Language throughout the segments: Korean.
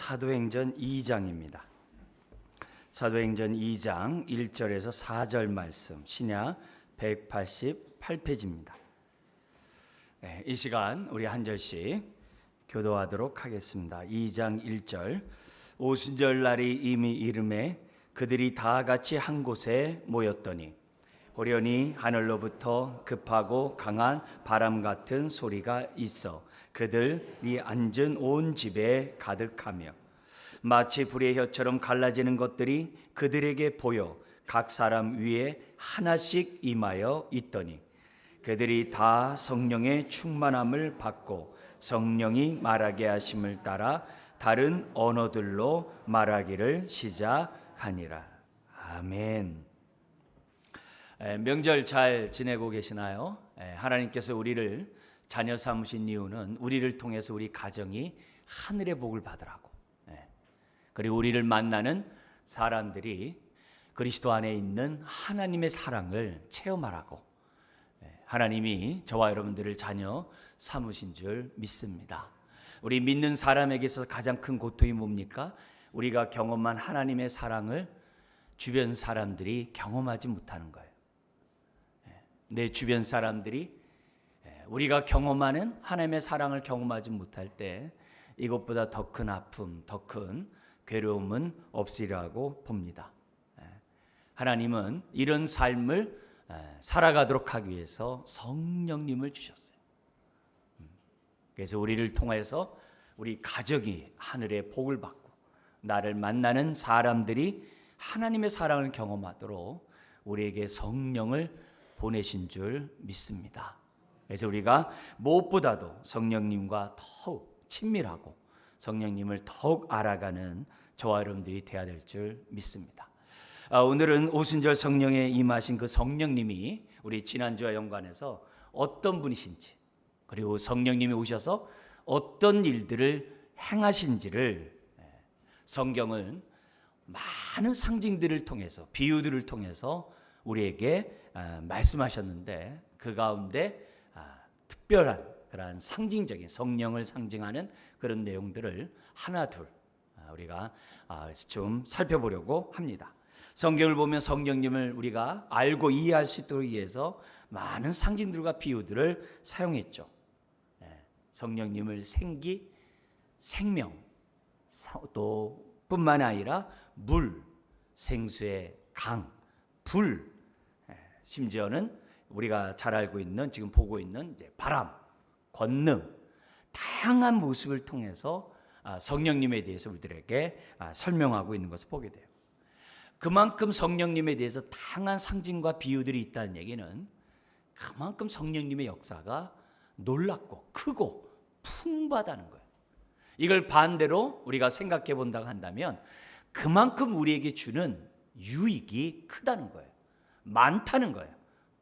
사도행전 2장입니다. 사도행전 2장 1절에서 4절 말씀, 신약 188페이지입니다. 이 시간 우리 한 절씩 교도하도록 하겠습니다. 2장 1절. 오순절날이 이미 이름에 그들이 다 같이 한 곳에 모였더니 호련히 하늘로부터 급하고 강한 바람 같은 소리가 있어 그들이 앉은 온 집에 가득하며 마치 불의 혀처럼 갈라지는 것들이 그들에게 보여 각 사람 위에 하나씩 임하여 있더니 그들이 다 성령의 충만함을 받고 성령이 말하게 하심을 따라 다른 언어들로 말하기를 시작하니라. 아멘. 명절 잘 지내고 계시나요? 하나님께서 우리를 자녀 삼으신 이유는 우리를 통해서 우리 가정이 하늘의 복을 받으라고, 그리고 우리를 만나는 사람들이 그리스도 안에 있는 하나님의 사랑을 체험하라고 하나님이 저와 여러분들을 자녀 삼으신 줄 믿습니다. 우리 믿는 사람에게 있어서 가장 큰 고통이 뭡니까? 우리가 경험한 하나님의 사랑을 주변 사람들이 경험하지 못하는 거예요. 내 주변 사람들이 우리가 경험하는 하나님의 사랑을 경험하지 못할 때 이것보다 더 큰 아픔, 더 큰 괴로움은 없으리라고 봅니다. 하나님은 이런 삶을 살아가도록 하기 위해서 성령님을 주셨어요. 그래서 우리를 통해서 우리 가족이 하늘의 복을 받고 나를 만나는 사람들이 하나님의 사랑을 경험하도록 우리에게 성령을 보내신 줄 믿습니다. 그래서 우리가 무엇보다도 성령님과 더욱 친밀하고 성령님을 더욱 알아가는 저와 여러분들이 되어야 될 줄 믿습니다. 오늘은 오순절 성령에 임하신 그 성령님이 우리 지난주와 연관해서 어떤 분이신지, 그리고 성령님이 오셔서 어떤 일들을 행하신지를 성경은 많은 상징들을 통해서, 비유들을 통해서 우리에게 말씀하셨는데 그 가운데 특별한 그러한 상징적인 성령을 상징하는 그런 내용들을 하나 둘 우리가 좀 살펴보려고 합니다. 성경을 보면 성령님을 우리가 알고 이해할 수 있도록 위해서 많은 상징들과 비유들을 사용했죠. 성령님을 생기, 생명, 또 뿐만 아니라 물, 생수의 강, 불, 심지어는 우리가 잘 알고 있는, 지금 보고 있는 이제 바람, 권능, 다양한 모습을 통해서 성령님에 대해서 우리들에게 설명하고 있는 것을 보게 돼요. 그만큼 성령님에 대해서 다양한 상징과 비유들이 있다는 얘기는 그만큼 성령님의 역사가 놀랍고 크고 풍부하다는 거예요. 이걸 반대로 우리가 생각해 본다고 한다면 그만큼 우리에게 주는 유익이 크다는 거예요. 많다는 거예요.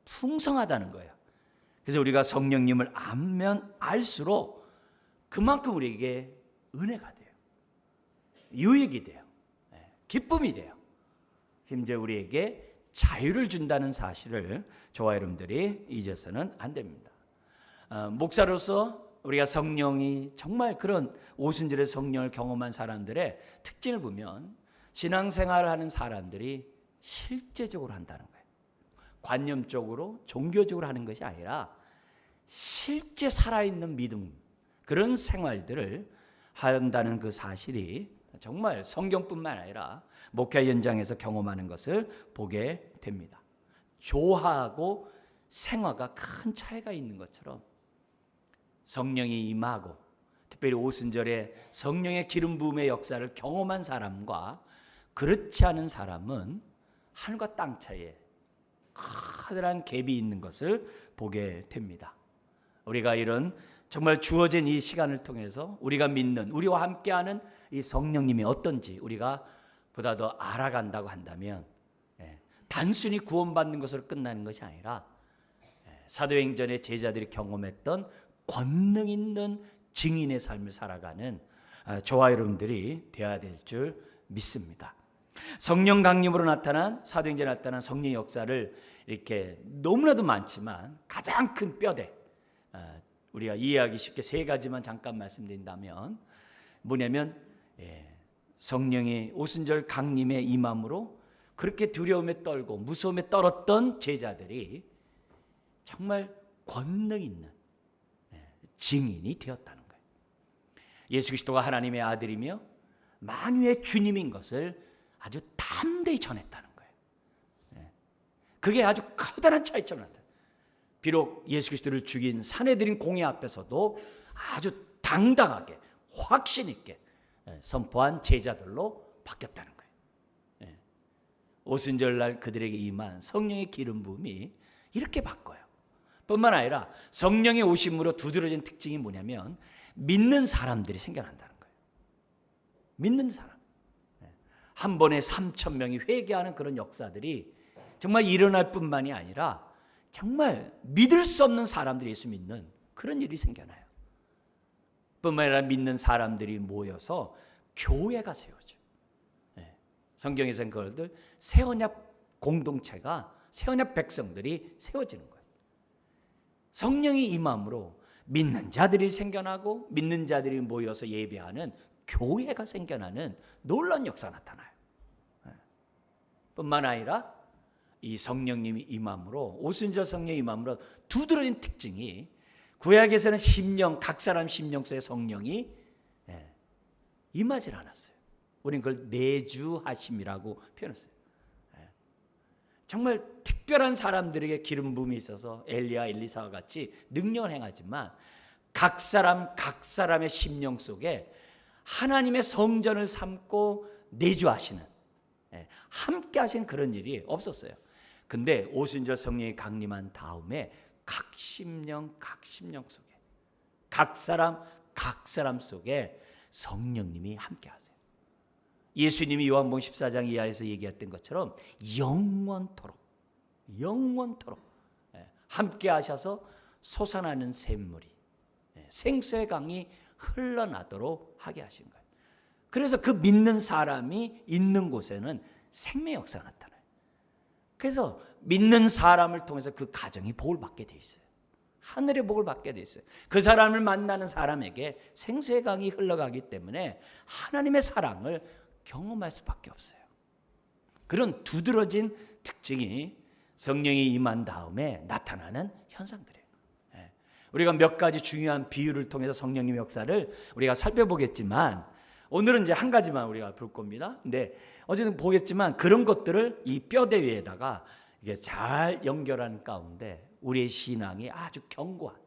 풍성하다는 거예요. 그래서 우리가 성령님을 알면 알수록 그만큼 우리에게 은혜가 돼요. 유익이 돼요. 기쁨이 돼요. 심지어 우리에게 자유를 준다는 사실을 저와 여러분들이 잊어서는 안 됩니다. 목사로서 우리가 성령이 정말 그런 오순절의 성령을 경험한 사람들의 특징을 보면 신앙생활을 하는 사람들이 실제적으로 한다는 거예요. 관념적으로 종교적으로 하는 것이 아니라 실제 살아있는 믿음, 그런 생활들을 한다는 그 사실이 정말 성경뿐만 아니라 목회 현장에서 경험하는 것을 보게 됩니다. 조화하고 생화가 큰 차이가 있는 것처럼 성령이 임하고 특별히 오순절에 성령의 기름 부음의 역사를 경험한 사람과 그렇지 않은 사람은 하늘과 땅 차이에 커다란 갭이 있는 것을 보게 됩니다. 우리가 이런 정말 주어진 이 시간을 통해서 우리가 믿는, 우리와 함께하는 이 성령님이 어떤지 우리가 보다 더 알아간다고 한다면 단순히 구원받는 것으로 끝나는 것이 아니라 사도행전의 제자들이 경험했던 권능 있는 증인의 삶을 살아가는 저와 여러분들이 되어야 될 줄 믿습니다. 성령 강림으로 나타난, 사도행전에 나타난 성령의 역사를 이렇게 너무나도 많지만 가장 큰 뼈대, 우리가 이해하기 쉽게 세 가지만 잠깐 말씀드린다면 뭐냐면 성령의 오순절 강림의 임함으로 그렇게 두려움에 떨고 무서움에 떨었던 제자들이 정말 권능 있는 증인이 되었다는 거예요. 예수 그리스도가 하나님의 아들이며 만유의 주님인 것을 아주 담대히 전했다는 거예요. 그게 아주 커다란 차이점을 나타내요. 비록 예수 그리스도를 죽인 사내들인 공의 앞에서도 아주 당당하게 확신 있게 선포한 제자들로 바뀌었다는 거예요. 오순절날 그들에게 임한 성령의 기름 부음이 이렇게 바꿔요. 뿐만 아니라 성령의 오심으로 두드러진 특징이 뭐냐면 믿는 사람들이 생겨난다는 거예요. 믿는 사람. 한 번에 3,000명이 회개하는 그런 역사들이 정말 일어날 뿐만이 아니라 정말 믿을 수 없는 사람들이 예수 믿는 그런 일이 생겨나요. 뿐만 아니라 믿는 사람들이 모여서 교회가 세워져. 성경에서는 그것들 새 언약 공동체가 새 언약 백성들이 세워지는 거예요. 성령이 임함으로 믿는 자들이 생겨나고 믿는 자들이 모여서 예배하는 교회가 생겨나는 놀라운 역사가 나타나요. 뿐만 아니라 이 성령님이 임함으로 오순절 성령이 임함으로 두드러진 특징이 구약에서는 심령 각 사람 심령 속에 성령이 임하지 않았어요. 우리는 그걸 내주하심이라고 표현했어요. 정말 특별한 사람들에게 기름 부음이 있어서 엘리야 엘리사와 같이 능력을 행하지만 각 사람의 심령 속에 하나님의 성전을 삼고 내주하시는 함께 하신 그런 일이 없었어요. 근데 오순절 성령이 강림한 다음에 각 심령 속에 각 사람 속에 성령님이 함께 하세요. 예수님이 요한복음 14장 이하에서 얘기했던 것처럼 영원토록 함께 하셔서 솟아나는 샘물이 생수의 강이 흘러나도록 하게 하신 거예요. 그래서 그 믿는 사람이 있는 곳에는 생명의 역사가 나타나요. 그래서 믿는 사람을 통해서 그 가정이 복을 받게 돼 있어요. 하늘의 복을 받게 돼 있어요. 그 사람을 만나는 사람에게 생수의 강이 흘러가기 때문에 하나님의 사랑을 경험할 수밖에 없어요. 그런 두드러진 특징이 성령이 임한 다음에 나타나는 현상들이에요. 우리가 몇 가지 중요한 비유를 통해서 성령님의 역사를 우리가 살펴보겠지만 오늘은 이제 한 가지만 우리가 볼 겁니다. 근데 어제는 보겠지만 그런 것들을 이 뼈대 위에다가 이게 잘 연결하는 가운데 우리의 신앙이 아주 견고한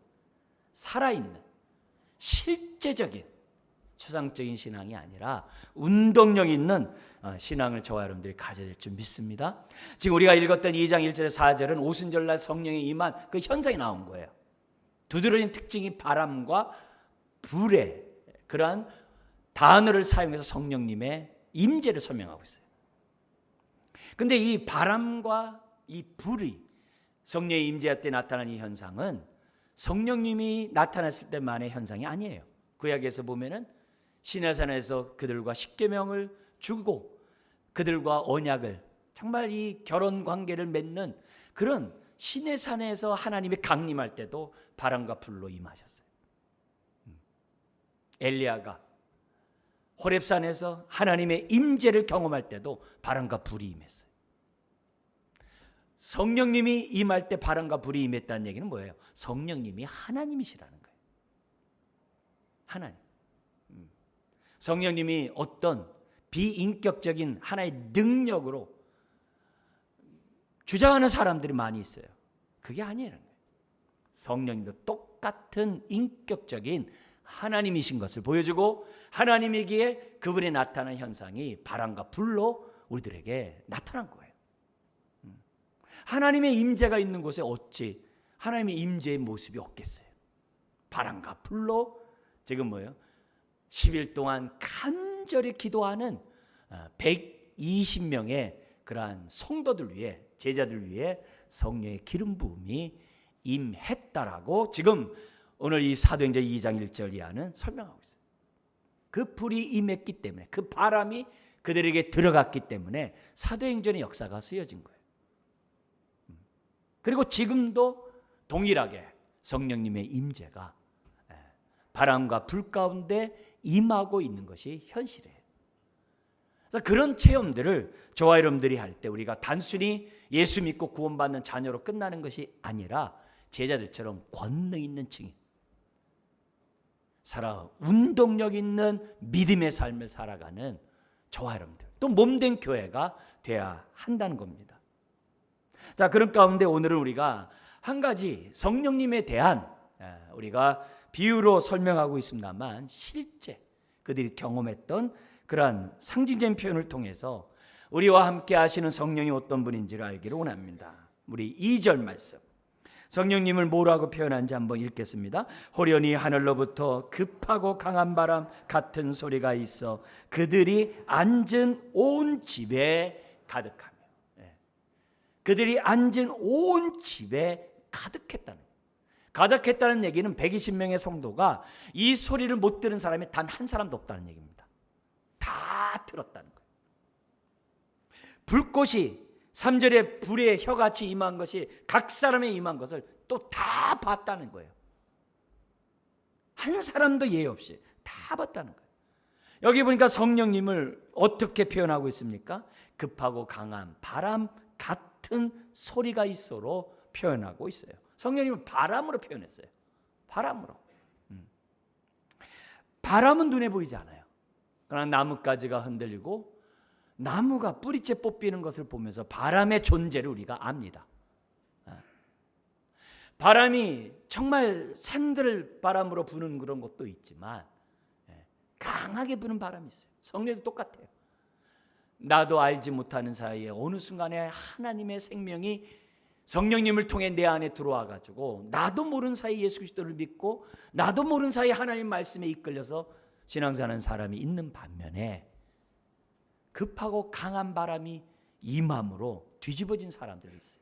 살아있는 실제적인 추상적인 신앙이 아니라 운동력 있는 신앙을 저와 여러분들이 가져야 될 줄 믿습니다. 지금 우리가 읽었던 2장 1절에 4절은 오순절날 성령이 임한 그 현상이 나온 거예요. 두드러진 특징이 바람과 불의 그러한 단어를 사용해서 성령님의 임재를 설명하고 있어요. 근데 이 바람과 이 불이 성령의 임재 때 나타난 이 현상은 성령님이 나타났을 때만의 현상이 아니에요. 구약에서 보면은 시내산에서 그들과 십계명을 주고 그들과 언약을 정말 이 결혼 관계를 맺는 그런 시내산에서 하나님이 강림할 때도 바람과 불로 임하셨어요. 엘리야가 호렙산에서 하나님의 임재를 경험할 때도 바람과 불이 임했어요. 성령님이 임할 때 바람과 불이 임했다는 얘기는 뭐예요? 성령님이 하나님이시라는 거예요. 하나님. 성령님이 어떤 비인격적인 하나의 능력으로 주장하는 사람들이 많이 있어요. 그게 아니라는 거예요. 성령님도 똑같은 인격적인 하나님이신 것을 보여주고 하나님이기에 그분의 나타난 현상이 바람과 불로 우리들에게 나타난 거예요. 하나님의 임재가 있는 곳에 어찌 하나님의 임재의 모습이 없겠어요? 바람과 불로 지금 뭐예요? 10일 동안 간절히 기도하는 120명의 그러한 성도들 위해 제자들 위해 성령의 기름 부음이 임했다라고 지금 오늘 이 사도행전 2장 1절 이하는 설명하고 있어요. 그 불이 임했기 때문에 그 바람이 그들에게 들어갔기 때문에 사도행전의 역사가 쓰여진 거예요. 그리고 지금도 동일하게 성령님의 임재가 바람과 불 가운데 임하고 있는 것이 현실이에요. 그래서 그런 체험들을 저와 여러분들이 할 때 우리가 단순히 예수 믿고 구원받는 자녀로 끝나는 것이 아니라 제자들처럼 권능 있는 증인, 운동력 있는 믿음의 삶을 살아가는 저와 여러분들, 또 몸된 교회가 돼야 한다는 겁니다. 자, 그런 가운데 오늘은 우리가 한 가지 성령님에 대한 우리가 비유로 설명하고 있습니다만 실제 그들이 경험했던 그러한 상징적인 표현을 통해서 우리와 함께 하시는 성령이 어떤 분인지를 알기를 원합니다. 우리 2절 말씀, 성령님을 뭐라고 표현한지 한번 읽겠습니다. 호련히 하늘로부터 급하고 강한 바람 같은 소리가 있어 그들이 앉은 온 집에 가득하며, 그들이 앉은 온 집에 가득했다는, 가득했다는 얘기는 120명의 성도가 이 소리를 못 들은 사람이 단 한 사람도 없다는 얘기입니다. 다 들었다는 거예요. 불꽃이 3절에 불의 혀같이 임한 것이 각 사람에 임한 것을 또 다 봤다는 거예요. 한 사람도 예외 없이 다 봤다는 거예요. 여기 보니까 성령님을 어떻게 표현하고 있습니까? 급하고 강한 바람 같은 소리가 있어로 표현하고 있어요. 성령님은 바람으로 표현했어요. 바람으로. 바람은 눈에 보이지 않아요. 그러나 나뭇가지가 흔들리고 나무가 뿌리째 뽑히는 것을 보면서 바람의 존재를 우리가 압니다. 바람이 정말 산들 바람으로 부는 그런 것도 있지만 강하게 부는 바람이 있어요. 성령도 똑같아요. 나도 알지 못하는 사이에 어느 순간에 하나님의 생명이 성령님을 통해 내 안에 들어와 가지고 나도 모르는 사이 예수 그리스도를 믿고 나도 모르는 사이 하나님 말씀에 이끌려서 신앙생활하는 사람이 있는 반면에 급하고 강한 바람이 임함으로 뒤집어진 사람들이 있어요.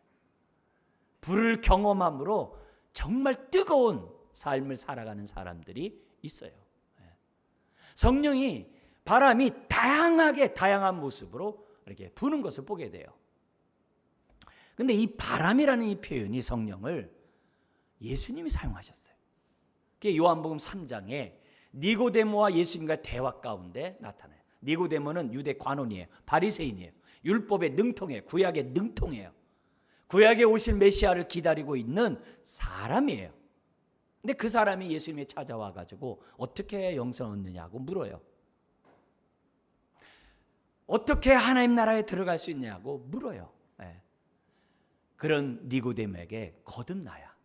불을 경험함으로 정말 뜨거운 삶을 살아가는 사람들이 있어요. 성령이 바람이 다양한 모습으로 이렇게 부는 것을 보게 돼요. 근데 이 바람이라는 이 표현이 성령을 예수님이 사용하셨어요. 그게 요한복음 3장에 니고데모와 예수님과의 대화 가운데 나타나요. 니고데모는 유대 관원이에요. 바리새인이에요. 율법에 능통해요. 구약에 능통해요. 구약에 오실 메시아를 기다리고 있는 사람이에요. 근데 그 사람이 예수님에 찾아와 가지고 어떻게 영생을 얻느냐고 물어요. 어떻게 하나님 나라에 들어갈 수 있냐고 물어요. 그런 니고데모에게 거듭나야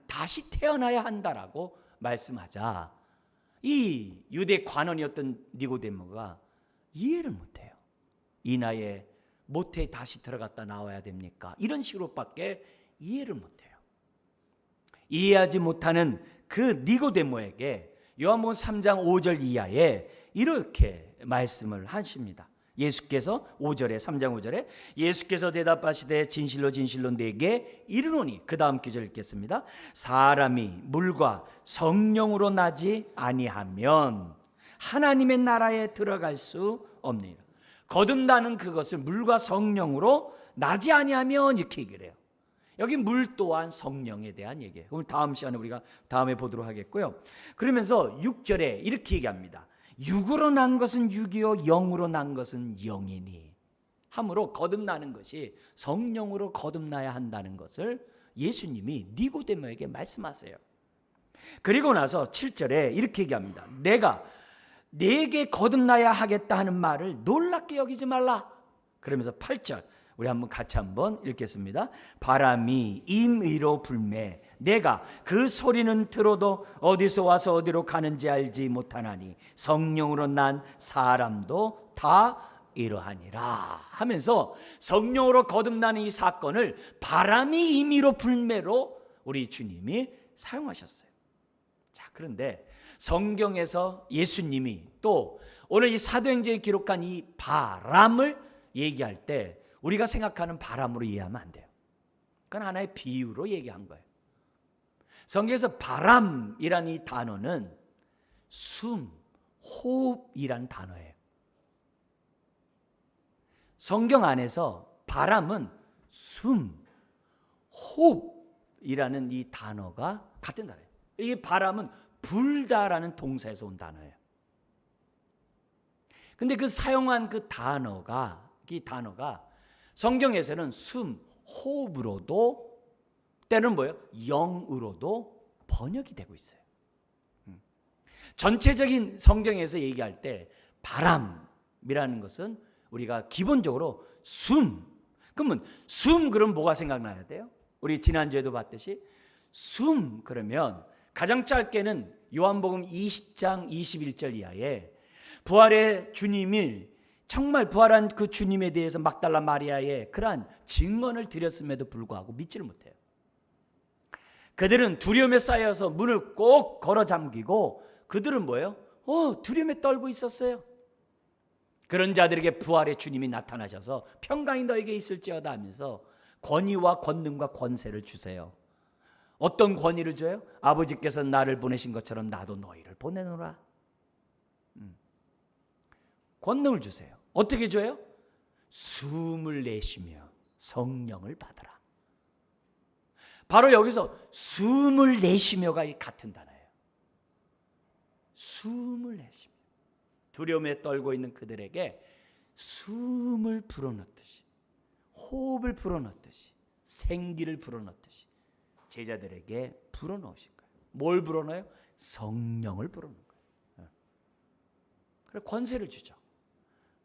다시 태어나야 한다라고 말씀하자 이 유대 관원이었던 니고데모가 이해를 못해요. 이 나이에 모태에 다시 들어갔다 나와야 됩니까? 이런 식으로밖에 이해를 못해요. 이해하지 못하는 그 니고데모에게 요한복음 3장 5절 이하에 이렇게 말씀을 하십니다. 예수께서 5절에 3장 5절에 예수께서 대답하시되 진실로 진실로 내게 이르노니, 그 다음 구절 읽겠습니다. 사람이 물과 성령으로 나지 아니하면 하나님의 나라에 들어갈 수 없느니라. 거듭나는 그것을 물과 성령으로 나지 아니하면 이렇게 얘기를 해요. 여기 물 또한 성령에 대한 얘기예요. 그럼 다음 시간에 우리가 다음에 보도록 하겠고요. 그러면서 6절에 이렇게 얘기합니다. 육으로 난 것은 육이요 영으로 난 것은 영이니 함으로 거듭나는 것이 성령으로 거듭나야 한다는 것을 예수님이 니고데모에게 말씀하세요. 그리고 나서 7절에 이렇게 얘기합니다. 내가 네게 거듭나야 하겠다 하는 말을 놀랍게 여기지 말라. 그러면서 8절 우리 같이 한번 읽겠습니다. 바람이 임의로 불매 내가 그 소리는 들어도 어디서 와서 어디로 가는지 알지 못하나니 성령으로 난 사람도 다 이러하니라 하면서 성령으로 거듭나는 이 사건을 바람이 임의로 불매로 우리 주님이 사용하셨어요. 자, 그런데 성경에서 예수님이 또 오늘 이 사도행전에 기록한 이 바람을 얘기할 때 우리가 생각하는 바람으로 이해하면 안 돼요. 그건 하나의 비유로 얘기한 거예요. 성경에서 바람이라는 이 단어는 숨, 호흡이라는 단어예요. 성경 안에서 바람은 숨, 호흡이라는 이 단어가 같은 단어예요. 이 바람은 불다라는 동사에서 온 단어예요. 근데 그 사용한 그 단어가, 이 단어가 성경에서는 숨, 호흡으로도 때는 뭐예요? 영으로도 번역이 되고 있어요. 전체적인 성경에서 얘기할 때 바람이라는 것은 우리가 기본적으로 숨. 그러면 숨 그럼 뭐가 생각나야 돼요? 우리 지난주에도 봤듯이 숨 그러면 가장 짧게는 요한복음 20장 21절 이하에 부활의 주님이 정말 부활한 그 주님에 대해서 막달라 마리아의 그러한 증언을 드렸음에도 불구하고 믿지를 못해요. 그들은 두려움에 쌓여서 문을 꼭 걸어 잠기고 그들은 뭐예요? 두려움에 떨고 있었어요. 그런 자들에게 부활의 주님이 나타나셔서 평강이 너에게 있을지어다 하면서 권위와 권능과 권세를 주세요. 어떤 권위를 줘요? 아버지께서 나를 보내신 것처럼 나도 너희를 보내노라. 권능을 주세요. 어떻게 줘요? 숨을 내쉬며 성령을 받으라. 바로 여기서 숨을 내쉬며가 같은 단어예요. 숨을 내쉬며 두려움에 떨고 있는 그들에게 숨을 불어넣듯이, 호흡을 불어넣듯이, 생기를 불어넣듯이 제자들에게 불어넣으신 거예요. 뭘 불어넣어요? 성령을 불어넣은 거예요. 그래서 권세를 주죠.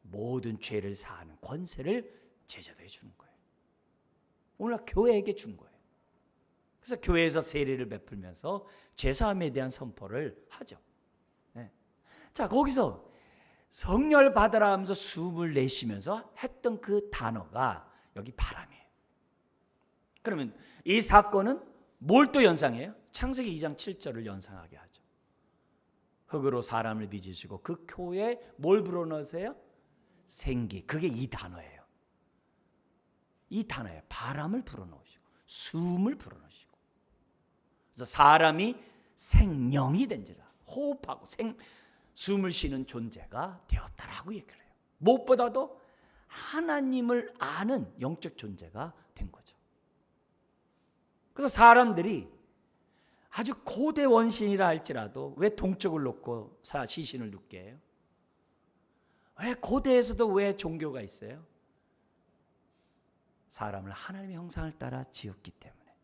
모든 죄를 사하는 권세를 제자들에게 주는 거예요. 오늘날 교회에게 준 거예요. 그래서 교회에서 세례를 베풀면서 죄사함에 대한 선포를 하죠. 네. 자, 거기서 성령을 받으라 하면서 숨을 내쉬면서 했던 그 단어가 여기 바람이에요. 그러면 이 사건은 뭘 또 연상해요? 창세기 2장 7절을 연상하게 하죠. 흙으로 사람을 빚으시고 그 코에 뭘 불어넣으세요? 생기. 그게 이 단어예요. 이 단어예요. 바람을 불어넣으시고 숨을 불어넣으시고. 그래서 사람이 생명이 된지라 호흡하고 숨을 쉬는 존재가 되었다라고 얘기를 해요. 무엇보다도 하나님을 아는 영적 존재가 된 거죠. 그래서 사람들이 아주 고대 원신이라 할지라도 왜 동쪽을 놓고 시신을 눕게 해요? 왜 고대에서도 왜 종교가 있어요? 사람을 하나님의 형상을 따라 지었기 때문에,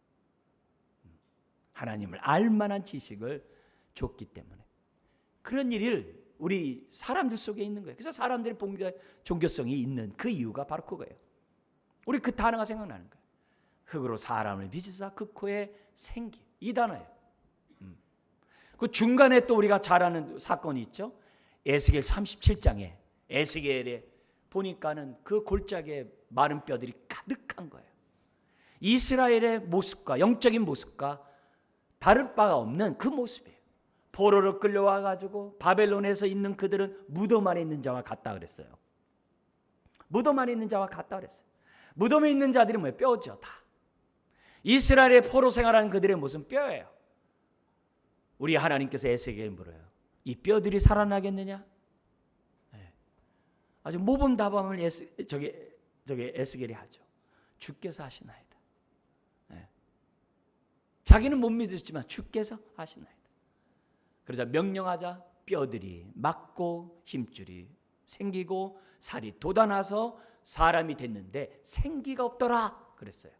하나님을 알만한 지식을 줬기 때문에 그런 일을 우리 사람들 속에 있는 거예요. 그래서 사람들이 종교성이 있는 그 이유가 바로 그거예요. 우리 그 단어가 생각나는 거예요. 흙으로 사람을 빚으사 그 코에 생기. 이 단어예요. 그 중간에 또 우리가 잘 아는 사건이 있죠. 에스겔 37장에 에스겔에 보니까는 그 골짜기에 마른 뼈들이 가득한 거예요. 이스라엘의 모습과 영적인 모습과 다를 바가 없는 그 모습이에요. 포로로 끌려와 가지고 바벨론에서 있는 그들은 무덤 안에 있는 자와 같다 그랬어요. 무덤 안에 있는 자와 같다 그랬어요. 무덤에 있는 자들이 뭐예요? 뼈죠, 다. 이스라엘의 포로 생활하는 그들의 모습은 뼈예요. 우리 하나님께서 에스겔에 물어요. 이 뼈들이 살아나겠느냐? 네. 아주 모범답안을 에스겔이 하죠. 주께서 하시나이다. 네. 자기는 못 믿었지만 주께서 하시나이다. 그러자 명령하자 뼈들이 맞고 힘줄이 생기고 살이 돋아나서 사람이 됐는데 생기가 없더라 그랬어요.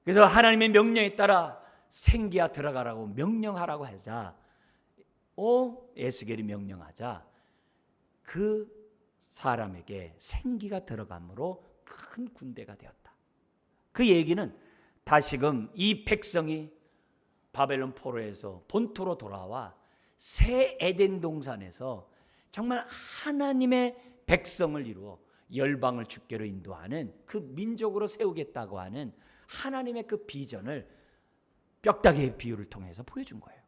그래서 하나님의 명령에 따라 생기야 들어가라고 명령하라고 하자, 에스겔이 명령하자 그 사람에게 생기가 들어감으로 큰 군대가 되었다. 그 얘기는 다시금 이 백성이 바벨론 포로에서 본토로 돌아와 새 에덴 동산에서 정말 하나님의 백성을 이루어 열방을 주께로 인도하는 그 민족으로 세우겠다고 하는 하나님의 그 비전을 뼈다귀의 비유를 통해서 보여준 거예요.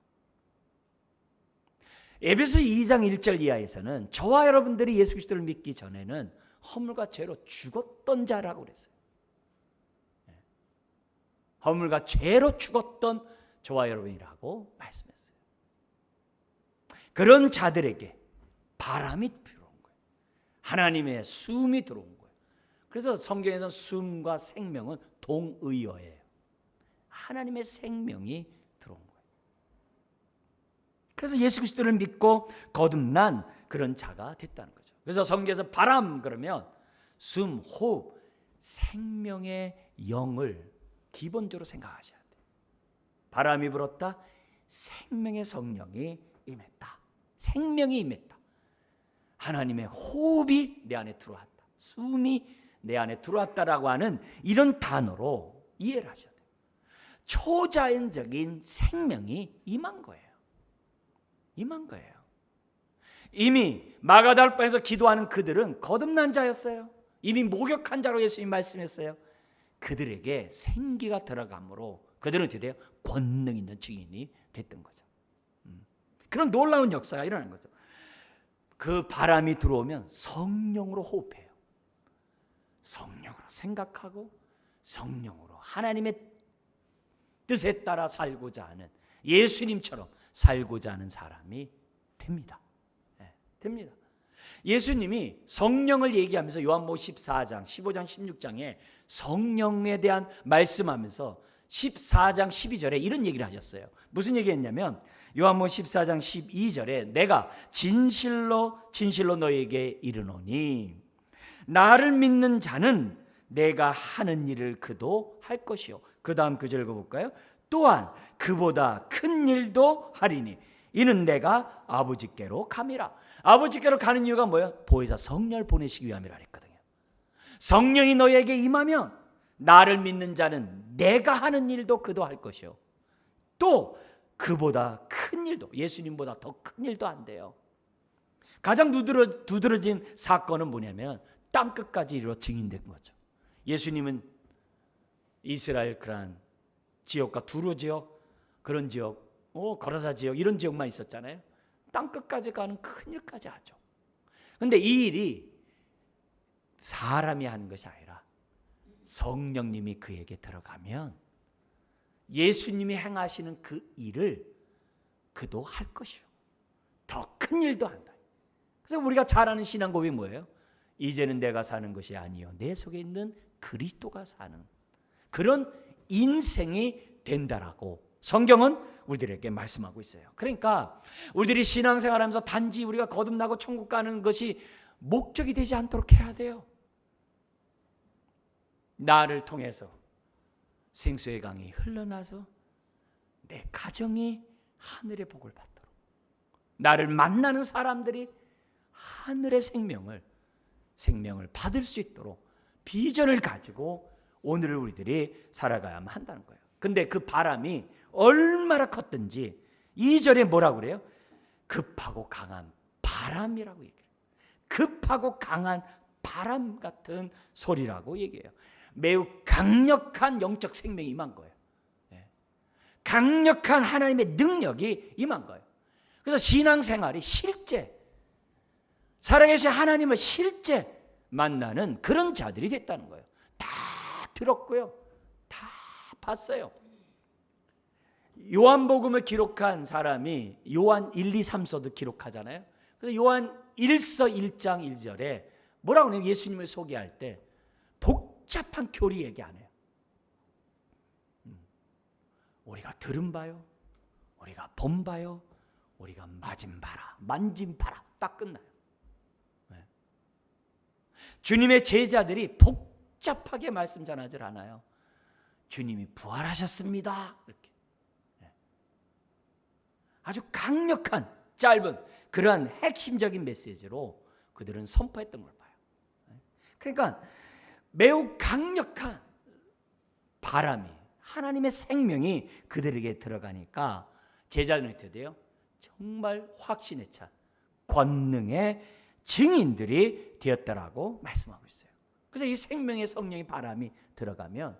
에베소 2장 1절 이하에서는 저와 여러분들이 예수 그리스도를 믿기 전에는 허물과 죄로 죽었던 자라고 그랬어요. 허물과 죄로 죽었던 저와 여러분이라고 말씀했어요. 그런 자들에게 바람이 들어온 거예요. 하나님의 숨이 들어온 거예요. 그래서 성경에서 숨과 생명은 동의어예요. 하나님의 생명이 들어온 거예요. 그래서 예수 그리스도를 믿고 거듭난 그런 자가 됐다는 거죠. 그래서 성경에서 바람 그러면 숨, 호흡, 생명의 영을 기본적으로 생각하셔야 돼요. 바람이 불었다. 생명의 성령이 임했다. 생명이 임했다. 하나님의 호흡이 내 안에 들어왔다. 숨이 내 안에 들어왔다라고 하는 이런 단어로 이해를 하셔야 돼요. 초자연적인 생명이 임한 거예요. 임한 거예요. 이미 마가다락방에서 기도하는 그들은 거듭난 자였어요. 이미 목욕한 자로 예수님이 말씀했어요. 그들에게 생기가 들어감으로 그들은 어떻게 돼요? 권능 있는 증인이 됐던 거죠. 그런 놀라운 역사가 일어나는 거죠. 그 바람이 들어오면 성령으로 호흡해요. 성령으로 생각하고 성령으로 하나님의 뜻에 따라 살고자 하는, 예수님처럼 살고자 하는 사람이 됩니다. 됩니다. 예수님이 성령을 얘기하면서 요한복음 14장, 15장, 16장에 성령에 대한 말씀하면서 14장 12절에 이런 얘기를 하셨어요. 무슨 얘기했냐면 요한복음 14장 12절에 내가 진실로 진실로 너에게 이르노니 나를 믿는 자는 내가 하는 일을 그도 할 것이요. 그 다음 그 절 읽어볼까요? 또한 그보다 큰 일도 하리니 이는 내가 아버지께로 감이라. 아버지께로 가는 이유가 뭐예요? 보혜사 성령을 보내시기 위함이라 했거든요. 성령이 너에게 임하면 나를 믿는 자는 내가 하는 일도 그도 할 것이요. 또 그보다 큰 일도, 예수님보다 더 큰 일도 한대요. 가장 두드러진 사건은 뭐냐면 땅끝까지 이르러 증인된 거죠. 예수님은 이스라엘 그런 지역과 두로 지역, 그런 지역, 거라사 지역 이런 지역만 있었잖아요. 땅끝까지 가는 큰 일까지 하죠. 그런데 이 일이 사람이 하는 것이 아니라 성령님이 그에게 들어가면 예수님이 행하시는 그 일을 그도 할 것이요. 더 큰 일도 한다. 그래서 우리가 잘 아는 신앙 고백이 뭐예요? 이제는 내가 사는 것이 아니요 내 속에 있는 그리스도가 사는 그런 인생이 된다라고 성경은 우리들에게 말씀하고 있어요. 그러니까 우리들이 신앙생활하면서 단지 우리가 거듭나고 천국 가는 것이 목적이 되지 않도록 해야 돼요. 나를 통해서 생수의 강이 흘러나서 내 가정이 하늘의 복을 받도록, 나를 만나는 사람들이 하늘의 생명을 받을 수 있도록 비전을 가지고 오늘을 우리들이 살아가야만 한다는 거예요. 근데 그 바람이 얼마나 컸든지 2절에 뭐라고 그래요? 급하고 강한 바람이라고 얘기해요. 급하고 강한 바람 같은 소리라고 얘기해요. 매우 강력한 영적 생명이 임한 거예요. 강력한 하나님의 능력이 임한 거예요. 그래서 신앙생활이 실제 살아계신 하나님을 실제 만나는 그런 자들이 됐다는 거예요. 다 들었고요. 다 봤어요. 요한복음을 기록한 사람이 요한 1, 2, 3서도 기록하잖아요. 그래서 요한 1서 1장 1절에 뭐라고 하냐면 예수님을 소개할 때 복잡한 교리 얘기 안 해요. 우리가 들은 바요, 우리가 본 바요, 우리가 맞은 바라, 만진 바라 딱 끝나요. 주님의 제자들이 복잡하게 말씀 전하지 않아요. 주님이 부활하셨습니다. 이렇게 아주 강력한 짧은 그러한 핵심적인 메시지로 그들은 선포했던 걸 봐요. 그러니까 매우 강력한 바람이 하나님의 생명이 그들에게 들어가니까 제자들은 어떻게 돼요? 정말 확신에 찬 권능의 증인들이 되었다라고 말씀하고 있어요. 그래서 이 생명의 성령의 바람이 들어가면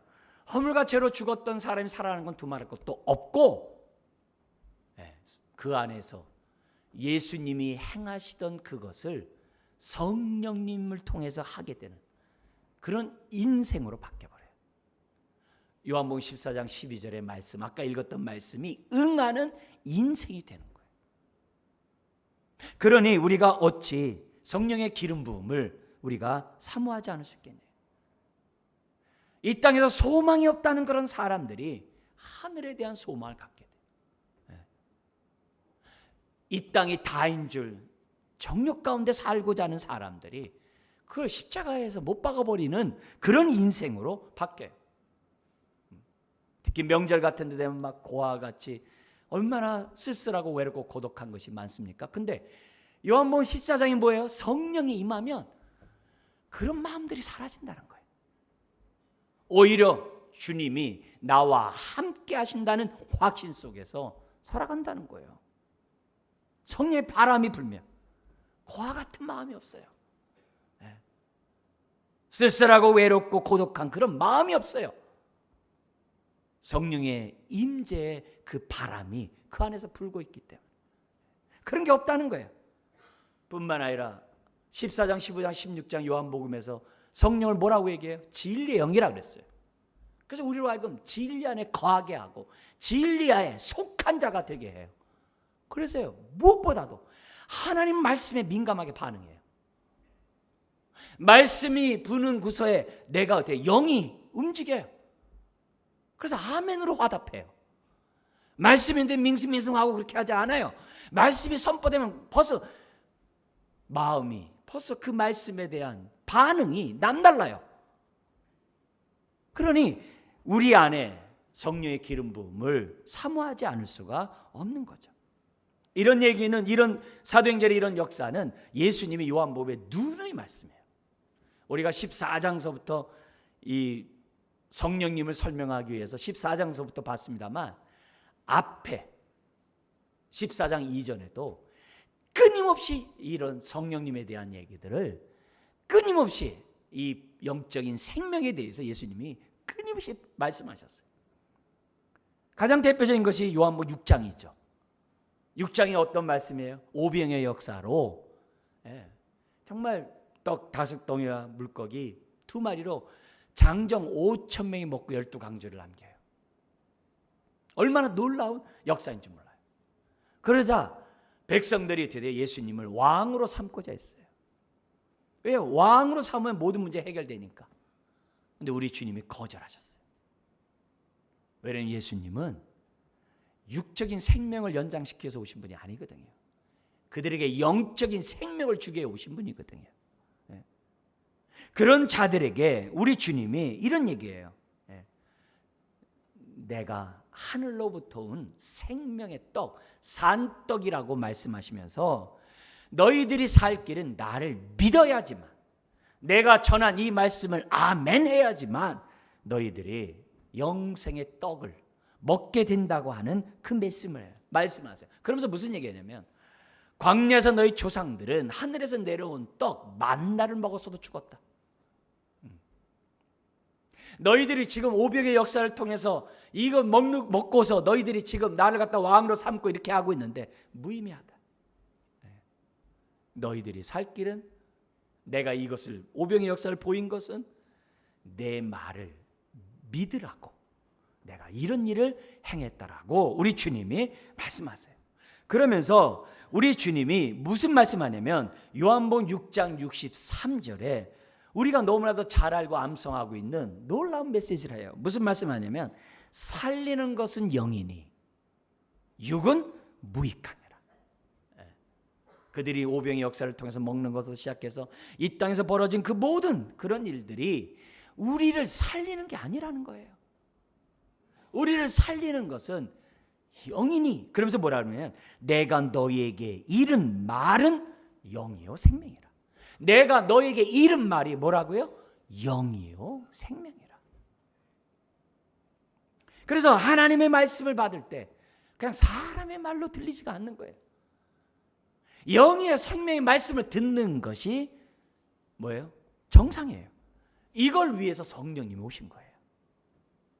허물과 죄로 죽었던 사람이 살아나는 건 두말할 것도 없고 그 안에서 예수님이 행하시던 그것을 성령님을 통해서 하게 되는 그런 인생으로 바뀌어버려요. 요한복음 14장 12절의 말씀, 아까 읽었던 말씀이 응하는 인생이 되는 거예요. 그러니 우리가 어찌 성령의 기름 부음을 우리가 사모하지 않을 수 있겠네요. 이 땅에서 소망이 없다는 그런 사람들이 하늘에 대한 소망을 갖게 돼요. 이 땅이 다인 줄 정욕 가운데 살고자 하는 사람들이 그걸 십자가에서 못 박아버리는 그런 인생으로 바뀌어요. 특히 명절 같은 데 되면 막 고아와 같이 얼마나 쓸쓸하고 외롭고 고독한 것이 많습니까? 근데 요한복음 14장이 뭐예요? 성령이 임하면 그런 마음들이 사라진다는 거예요. 오히려 주님이 나와 함께 하신다는 확신 속에서 살아간다는 거예요. 성령의 바람이 불면 고아 같은 마음이 없어요. 쓸쓸하고 외롭고 고독한 그런 마음이 없어요. 성령의 임재의 그 바람이 그 안에서 불고 있기 때문에 그런 게 없다는 거예요. 뿐만 아니라 14장, 15장, 16장 요한복음에서 성령을 뭐라고 얘기해요? 진리의 영이라고 그랬어요. 그래서 우리로 하여금 진리 안에 거하게 하고 진리 안에 속한 자가 되게 해요. 그래서요, 무엇보다도 하나님 말씀에 민감하게 반응해요. 말씀이 부는 구서에 내가 어때요? 영이 움직여요. 그래서 아멘으로 화답해요. 말씀인데 밍숭밍숭하고 그렇게 하지 않아요. 말씀이 선포되면 벌써 마음이 벌써 그 말씀에 대한 반응이 남달라요. 그러니 우리 안에 성령의 기름 부음을 사모하지 않을 수가 없는 거죠. 이런 얘기는, 이런 사도행전의 이런 역사는 예수님이 요한복음의 누누이 말씀해요. 우리가 14장서부터 이 성령님을 설명하기 위해서 14장서부터 봤습니다만 앞에 14장 이전에도 끊임없이 이런 성령님에 대한 얘기들을 끊임없이 이 영적인 생명에 대해서 예수님이 끊임없이 말씀하셨어요. 가장 대표적인 것이 요한복음 6장이죠. 6장이 어떤 말씀이에요? 오병의 역사로 정말 떡 5덩이와 물고기 2마리로 장정 5,000명이 먹고 12강조를 남겨요. 얼마나 놀라운 역사인지 몰라요. 그러자 백성들이 드디어 예수님을 왕으로 삼고자 했어요. 왜요? 왕으로 삼으면 모든 문제 해결되니까. 근데 우리 주님이 거절하셨어요. 왜냐하면 예수님은 육적인 생명을 연장시켜서 오신 분이 아니거든요. 그들에게 영적인 생명을 주기 위해 오신 분이거든요. 그런 자들에게 우리 주님이 이런 얘기예요. 내가 하늘로부터 온 생명의 떡, 산떡이라고 말씀하시면서 너희들이 살 길은 나를 믿어야지만, 내가 전한 이 말씀을 아멘 해야지만 너희들이 영생의 떡을 먹게 된다고 하는 그 말씀하세요. 그러면서 무슨 얘기냐면 광야에서 너희 조상들은 하늘에서 내려온 떡 만나를 먹었어도 죽었다. 너희들이 지금 오병의 역사를 통해서 이거 먹고서 너희들이 지금 나를 갖다 왕으로 삼고 이렇게 하고 있는데 무의미하다. 너희들이 살 길은, 내가 이것을 오병의 역사를 보인 것은 내 말을 믿으라고 내가 이런 일을 행했다라고 우리 주님이 말씀하세요. 그러면서 우리 주님이 무슨 말씀하냐면 요한복음 6장 63절에 우리가 너무나도 잘 알고 암송하고 있는 놀라운 메시지를 해요. 무슨 말씀하냐면 살리는 것은 영이니 육은 무익하니라. 그들이 오병의 역사를 통해서 먹는 것으로 시작해서 이 땅에서 벌어진 그 모든 그런 일들이 우리를 살리는 게 아니라는 거예요. 우리를 살리는 것은 영이니, 그러면서 뭐라 그러냐면 내가 너희에게 이른 말은 영이요 생명이라. 내가 너희에게 이른 말이 뭐라고요? 영이요 생명이라. 그래서 하나님의 말씀을 받을 때 그냥 사람의 말로 들리지가 않는 거예요. 영이요 생명의 말씀을 듣는 것이 뭐예요? 정상이에요. 이걸 위해서 성령님이 오신 거예요.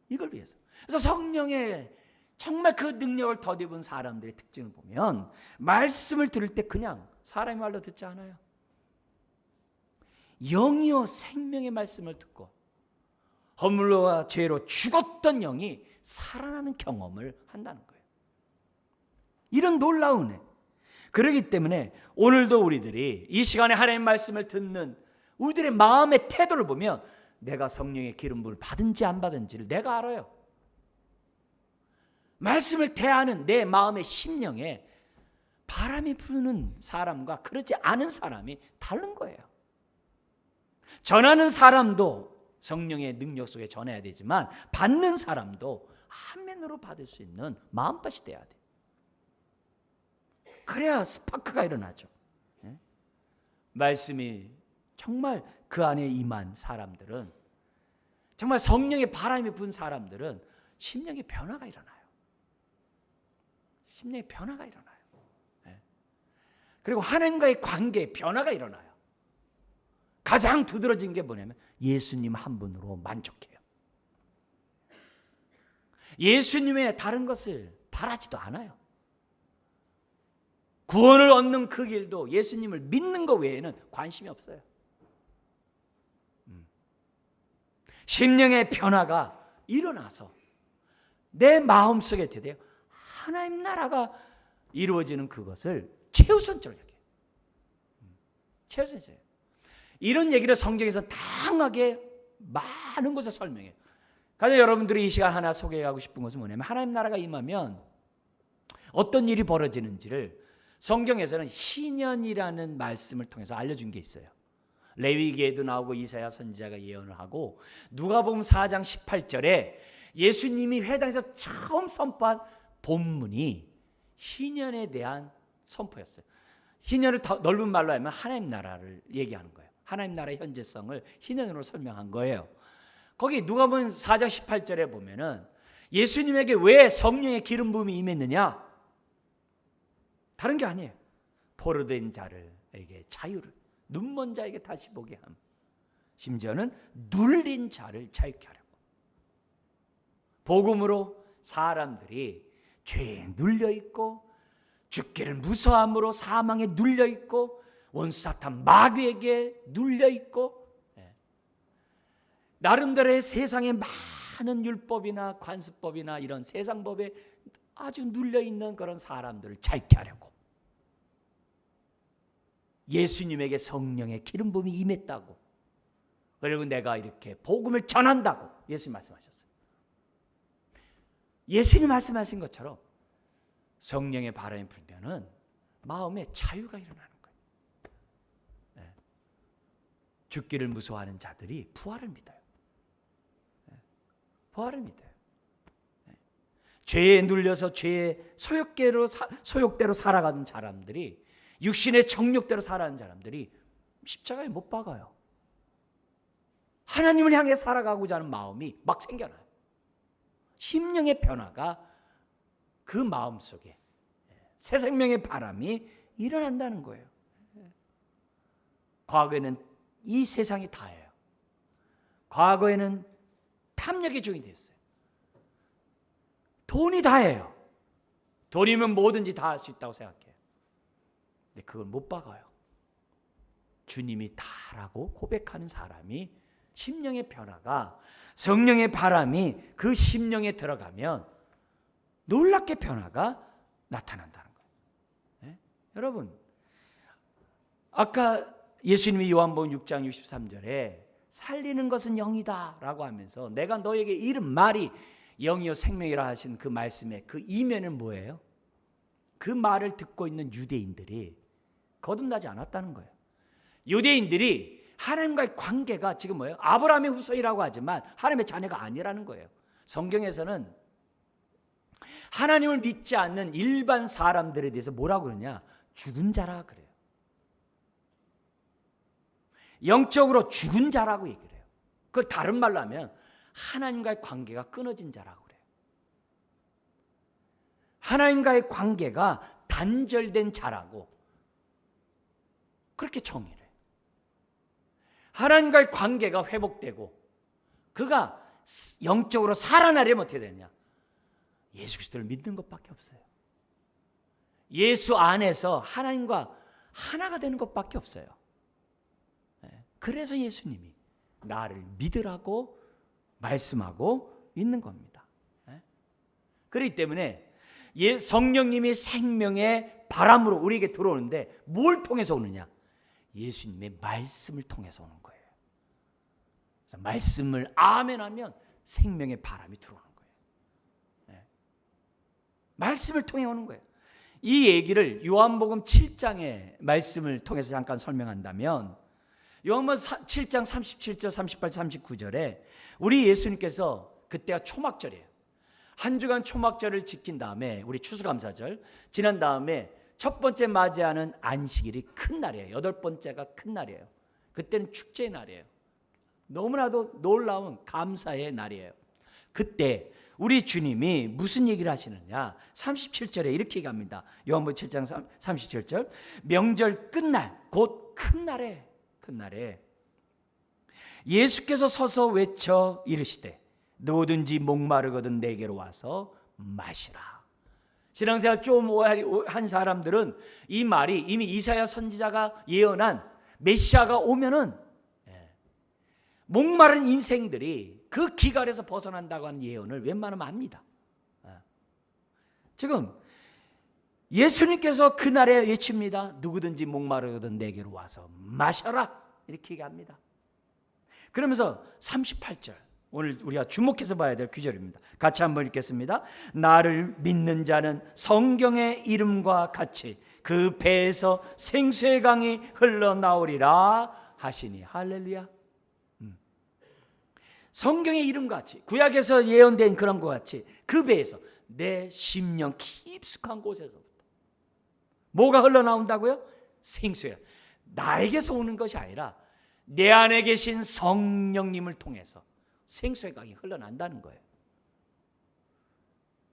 이걸 위해서. 그래서 성령의 정말 그 능력을 덧입은 사람들의 특징을 보면 말씀을 들을 때 그냥 사람의 말로 듣지 않아요. 영이요 생명의 말씀을 듣고 허물과 죄로 죽었던 영이 살아나는 경험을 한다는 거예요. 이런 놀라운 애. 그렇기 때문에 오늘도 우리들이 이 시간에 하나님의 말씀을 듣는 우리들의 마음의 태도를 보면 내가 성령의 기름 부음을 받은지 안 받은지를 내가 알아요. 말씀을 대하는 내 마음의 심령에 바람이 부는 사람과 그렇지 않은 사람이 다른 거예요. 전하는 사람도 성령의 능력 속에 전해야 되지만 받는 사람도 아멘으로 받을 수 있는 마음밭이 돼야 돼요. 그래야 스파크가 일어나죠. 말씀이 정말 그 안에 임한 사람들은, 정말 성령의 바람이 분 사람들은 심령의 변화가 일어나요. 심령의 변화가 일어나요. 그리고 하나님과의 관계에 변화가 일어나요. 가장 두드러진 게 뭐냐면 예수님 한 분으로 만족해요. 예수님의 다른 것을 바라지도 않아요. 구원을 얻는 그 길도 예수님을 믿는 것 외에는 관심이 없어요. 심령의 변화가 일어나서 내 마음속에 드디어 하나님 나라가 이루어지는 그것을 최우선적으로 여겨요. 최우선적이에요. 이런 얘기를 성경에서 다양하게 많은 곳에 설명해요. 그래서 여러분들이 이 시간 하나 소개하고 싶은 것은 뭐냐면 하나님 나라가 임하면 어떤 일이 벌어지는지를 성경에서는 희년이라는 말씀을 통해서 알려준 게 있어요. 레위기에도 나오고 이사야 선지자가 예언을 하고 누가복음 4장 18절에 예수님이 회당에서 처음 선포한 본문이 희년에 대한 선포였어요. 희년을 더 넓은 말로 하면 하나님 나라를 얘기하는 거예요. 하나님 나라의 현재성을 희년으로 설명한 거예요. 거기 누가복음 4장 18절에 보면은 예수님에게 왜 성령의 기름 부음이 임했느냐? 다른 게 아니에요. 포로된 자들에게 자유를, 눈먼 자에게 다시 보게 함, 심지어는 눌린 자를 자유케 하려고. 복음으로 사람들이 죄에 눌려 있고 죽기를 무서함으로 사망에 눌려 있고 원수 사탄 마귀에게 눌려 있고 나름대로의 세상에 많은 율법이나 관습법이나 이런 세상법에 아주 눌려 있는 그런 사람들을 자유케 하려고 예수님에게 성령의 기름 부음이 임했다고, 그리고 내가 이렇게 복음을 전한다고 예수님 말씀하셨어요. 예수님 말씀하신 것처럼 성령의 바람이 불면은 마음에 자유가 일어나는 거예요. 죽기를 무서워하는 자들이 부활을 믿어요. 부활을 믿어요. 죄에 눌려서 죄의 소욕대로 살아가는 사람들이, 육신의 정욕대로 살아가는 사람들이 십자가에 못 박아요. 하나님을 향해 살아가고자 하는 마음이 막 생겨나요. 심령의 변화가 그 마음속에 새 생명의 바람이 일어난다는 거예요. 과거에는 이 세상이 다예요. 과거에는 탐욕의 종이 됐어요. 돈이 다예요. 돈이면 뭐든지 다 할 수 있다고 생각해요. 근데 그걸 못 박아요. 주님이 다라고 고백하는 사람이, 심령의 변화가, 성령의 바람이 그 심령에 들어가면 놀랍게 변화가 나타난다는 거예요. 네? 여러분, 아까 예수님이 요한복음 6장 63절에 살리는 것은 영이다 라고 하면서 내가 너에게 이른 말이 영이요 생명이라 하신 그 말씀의 그 이면은 뭐예요? 그 말을 듣고 있는 유대인들이 거듭나지 않았다는 거예요. 유대인들이 하나님과의 관계가 지금 뭐예요? 아브라함의 후손이라고 하지만 하나님의 자녀가 아니라는 거예요. 성경에서는 하나님을 믿지 않는 일반 사람들에 대해서 뭐라고 그러냐? 죽은 자라 그래요. 영적으로 죽은 자라고 얘기를 해요. 그걸 다른 말로 하면 하나님과의 관계가 끊어진 자라고 그래요. 하나님과의 관계가 단절된 자라고 그렇게 정의를 해요. 하나님과의 관계가 회복되고 그가 영적으로 살아나려면 어떻게 되느냐? 예수 그리스도를 믿는 것밖에 없어요. 예수 안에서 하나님과 하나가 되는 것밖에 없어요. 그래서 예수님이 나를 믿으라고 말씀하고 있는 겁니다. 그렇기 때문에 성령님이 생명의 바람으로 우리에게 들어오는데 뭘 통해서 오느냐? 예수님의 말씀을 통해서 오는 거예요. 그래서 말씀을 아멘하면 생명의 바람이 들어오는 거예요. 말씀을 통해 오는 거예요. 이 얘기를 요한복음 7장의 말씀을 통해서 잠깐 설명한다면 요한복음 7장 37절, 38, 39절에 우리 예수님께서 그때가 초막절이에요. 한 주간 초막절을 지킨 다음에 우리 추수감사절 지난 다음에 첫 번째 맞이하는 안식일이 큰 날이에요. 여덟 번째가 큰 날이에요. 그때는 축제의 날이에요. 너무나도 놀라운 감사의 날이에요. 그때 우리 주님이 무슨 얘기를 하시느냐? 37절에 이렇게 얘기합니다. 요한복음 7장 37절. 명절 끝날 곧 큰 날에 예수께서 서서 외쳐 이르시되 누구든지 목마르거든 내게로 와서 마시라. 신앙생활 좀 한 사람들은 이 말이 이미 이사야 선지자가 예언한 메시아가 오면은 목마른 인생들이 그 기갈에서 벗어난다고 하는 예언을 웬만하면 압니다. 지금 예수님께서 그날에 외칩니다. 누구든지 목마르거든 내게로 와서 마셔라 이렇게 얘기합니다. 그러면서 38절 오늘 우리가 주목해서 봐야 될 구절입니다. 같이 한번 읽겠습니다. 나를 믿는 자는 성경의 이름과 같이 그 배에서 생수의 강이 흘러나오리라 하시니. 할렐루야. 성경의 이름과 같이 구약에서 예언된 그런 것 같이 그 배에서 내 심령 깊숙한 곳에서부터 뭐가 흘러나온다고요? 생수야. 나에게서 오는 것이 아니라 내 안에 계신 성령님을 통해서 생수의 강이 흘러난다는 거예요.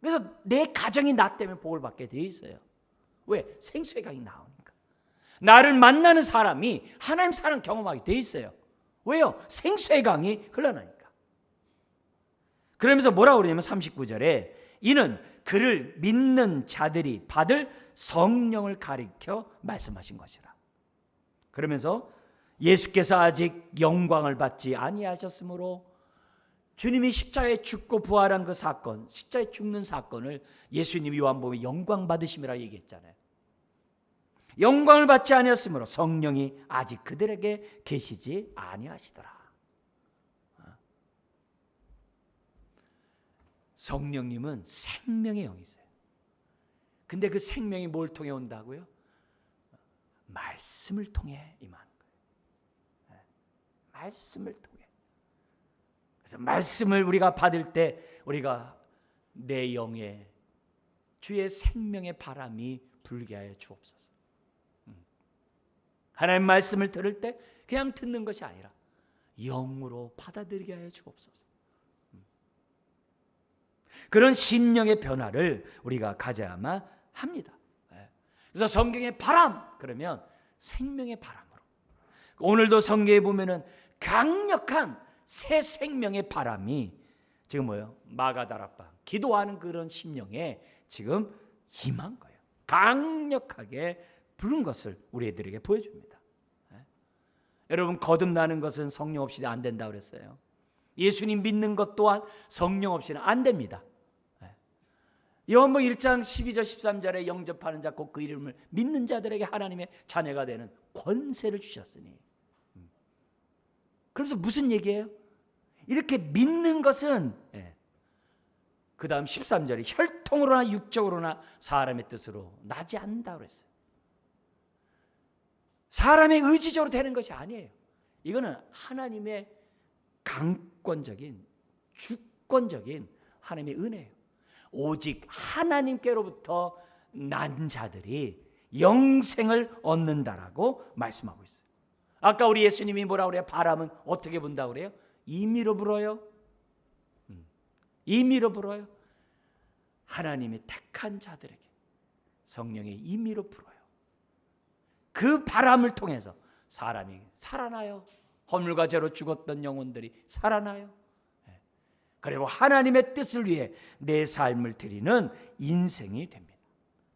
그래서 내 가정이 나 때문에 복을 받게 되어 있어요. 왜? 생수의 강이 나오니까. 나를 만나는 사람이 하나님 사랑 경험하게 되어 있어요. 왜요? 생수의 강이 흘러나니까. 그러면서 뭐라고 그러냐면 39절에 이는 그를 믿는 자들이 받을 성령을 가리켜 말씀하신 것이라. 그러면서 예수께서 아직 영광을 받지 아니하셨으므로 주님이 십자가에 죽고 부활한 그 사건, 십자가에 죽는 사건을 예수님이 요한복음에 영광 받으심이라 얘기했잖아요. 영광을 받지 아니하였으므로 성령이 아직 그들에게 계시지 아니하시더라. 성령님은 생명의 영이세요. 근데 그 생명이 뭘 통해 온다고요? 말씀을 통해 임하는 거예요. 말씀을 통해. 그래서 말씀을 우리가 받을 때 우리가 내 영에 주의 생명의 바람이 불게 하여 주옵소서. 하나님 말씀을 들을 때 그냥 듣는 것이 아니라 영으로 받아들이게 하여 주옵소서. 그런 심령의 변화를 우리가 가져야만 합니다. 그래서 성경의 바람 그러면 생명의 바람으로. 오늘도 성경에 보면은 강력한 새 생명의 바람이 지금 뭐예요? 마가다락방 기도하는 그런 심령에 지금 임한 거예요. 강력하게 부른 것을 우리 애들에게 보여줍니다. 여러분 거듭나는 것은 성령 없이 안 된다고 그랬어요. 예수님 믿는 것 또한 성령 없이는 안 됩니다. 요한복음 1장 12절 13절에 영접하는 자 곧 그 이름을 믿는 자들에게 하나님의 자녀가 되는 권세를 주셨으니. 그래서 무슨 얘기예요? 이렇게 믿는 것은 그 다음 13절이 혈통으로나 육적으로나 사람의 뜻으로 나지 않는다고 그랬어요. 사람의 의지적으로 되는 것이 아니에요. 이거는 하나님의 강권적인 주권적인 하나님의 은혜예요. 오직 하나님께로부터 난 자들이 영생을 얻는다라고 말씀하고 있어요. 아까 우리 예수님이 뭐라고 그래요? 바람은 어떻게 분다고 그래요? 임의로 불어요. 임의로 불어요. 하나님이 택한 자들에게 성령의 임의로 불어요. 그 바람을 통해서 사람이 살아나요. 허물과 죄로 죽었던 영혼들이 살아나요. 그리고 하나님의 뜻을 위해 내 삶을 드리는 인생이 됩니다.